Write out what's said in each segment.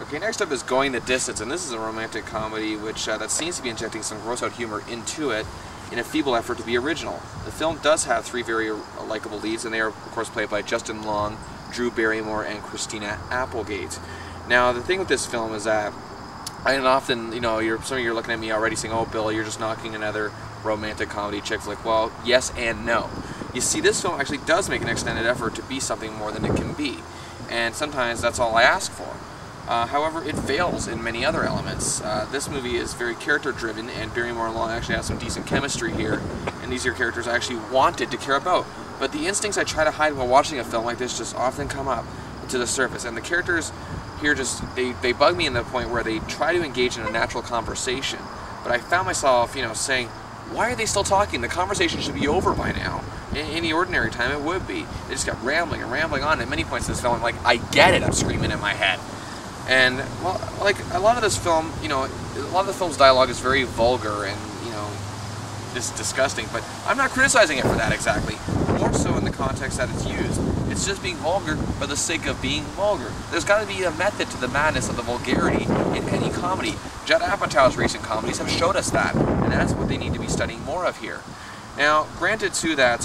Okay, next up is Going the Distance, and this is a romantic comedy which that seems to be injecting some gross-out humor into it in a feeble effort to be original. The film does have three very likable leads, and they are, of course, played by Justin Long, Drew Barrymore, and Christina Applegate. Now, the thing with this film is that, and often, you know, some of you are looking at me already saying, "Oh, Bill, you're just knocking another romantic comedy chick." Like, well, yes and no. You see, this film actually does make an extended effort to be something more than it can be, and sometimes that's all I ask for. However, it fails in many other elements. This movie is very character-driven, and Barrymore and Long actually have some decent chemistry here, and these are characters I actually wanted to care about. But the instincts I try to hide while watching a film like this just often come up to the surface, and the characters here just, they bug me in the point where they try to engage in a natural conversation. But I found myself, you know, saying, why are they still talking? The conversation should be over by now. In any ordinary time, it would be. They just kept rambling and rambling on. At many points in this film, I'm like, I get it, I'm screaming in my head. And, well, like, a lot of this film, you know, a lot of the film's dialogue is very vulgar and, you know, just disgusting, but I'm not criticizing it for that exactly. More so in the context that it's used. It's just being vulgar for the sake of being vulgar. There's got to be a method to the madness of the vulgarity in any comedy. Judd Apatow's recent comedies have showed us that, and that's what they need to be studying more of here. Now, granted too that,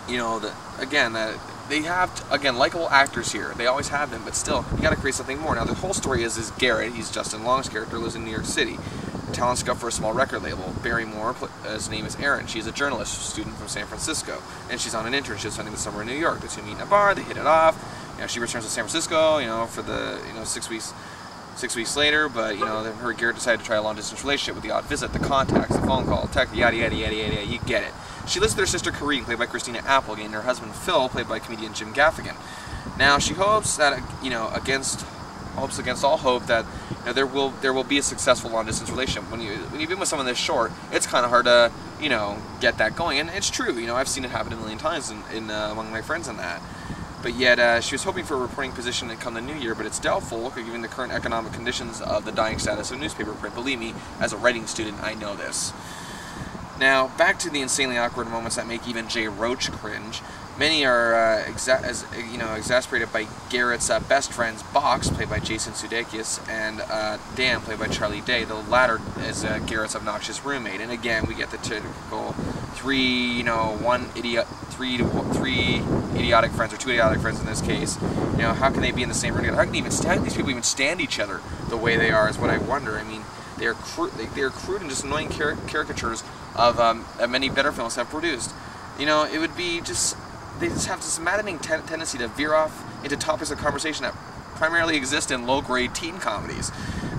you know, that again, that they have, again, likable actors here. They always have them, but still, you got to create something more. Now, the whole story is Garrett. He's Justin Long's character, lives in New York City. Talent scout for a small record label. Barrymore, his name is Erin. She's a journalist student from San Francisco, and she's on an internship spending the summer in New York. The two meet in a bar. They hit it off. You know, she returns to San Francisco, you know, for the 6 weeks. 6 weeks later, but you know, her and Garrett decided to try a long-distance relationship with the odd visit, the contacts, the phone call, text, yada yada yada yada. You get it. She lives with her sister Corinne, played by Christina Applegate, and her husband Phil, played by comedian Jim Gaffigan. Now, she hopes that, you know, against all hope that, you know, there will be a successful long-distance relationship. When you've been with someone this short, it's kind of hard to, you know, get that going, and it's true. You know, I've seen it happen a million times among my friends and that. But yet, she was hoping for a reporting position to come the new year, but it's doubtful, given the current economic conditions of the dying status of newspaper print. Believe me, as a writing student, I know this. Now, back to the insanely awkward moments that make even Jay Roach cringe. Many are exasperated by Garrett's best friends, Box, played by Jason Sudeikis, and Dan, played by Charlie Day. The latter is Garrett's obnoxious roommate. And again, we get the typical three idiotic friends, or two idiotic friends in this case. You know, how can they be in the same room together? How can these people even stand each other the way they are? Is what I wonder. I mean, they are crude and just annoying caricatures of that many better films have produced. You know, it would be just. They just have this maddening tendency to veer off into topics of conversation that primarily exist in low-grade teen comedies.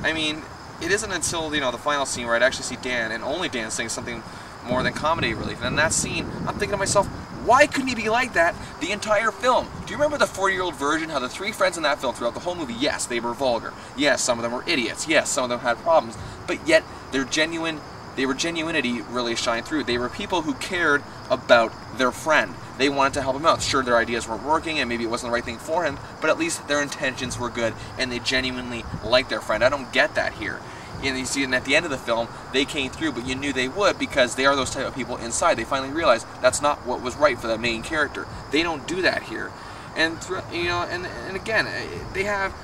I mean, it isn't until, you know, the final scene where I'd actually see Dan, and only Dan, saying something more than comedy relief. And in that scene, I'm thinking to myself, why couldn't he be like that the entire film? Do you remember the 40-year-old version, how the three friends in that film throughout the whole movie, yes, they were vulgar. Yes, some of them were idiots. Yes, some of them had problems. But yet, their genuinity really shined through. They were people who cared about their friend. They wanted to help him out. Sure, their ideas weren't working, and maybe it wasn't the right thing for him, but at least their intentions were good, and they genuinely liked their friend. I don't get that here. And you see, and at the end of the film, they came through, but you knew they would, because they are those type of people inside. They finally realized that's not what was right for the main character. They don't do that here. And you know, and again, they have.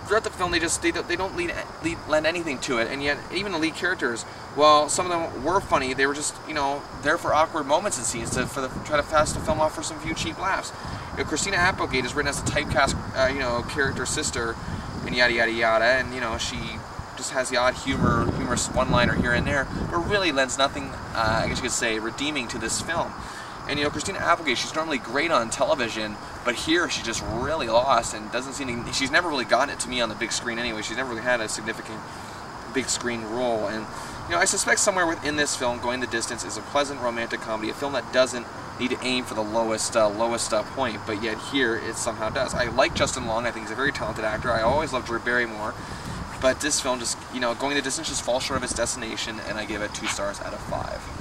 Throughout the film, they don't lend anything to it, and yet even the lead characters, while some of them were funny, they were just, you know, there for awkward moments and scenes to try to pass the film off for some few cheap laughs. You know, Christina Applegate is written as a typecast, you know, character sister, and yada yada yada, and you know, she just has the odd humorous one-liner here and there, but really lends nothing, I guess you could say, redeeming to this film. And you know, Christina Applegate, she's normally great on television, but here she's just really lost and doesn't seem to, she's never really gotten it to me on the big screen anyway. She's never really had a significant big screen role. And you know, I suspect somewhere within this film, Going the Distance is a pleasant romantic comedy, a film that doesn't need to aim for the lowest point, but yet here it somehow does. I like Justin Long. I think he's a very talented actor. I always loved Drew Barrymore, but this film just, you know, Going the Distance just falls short of its destination, and I give it 2 stars out of 5.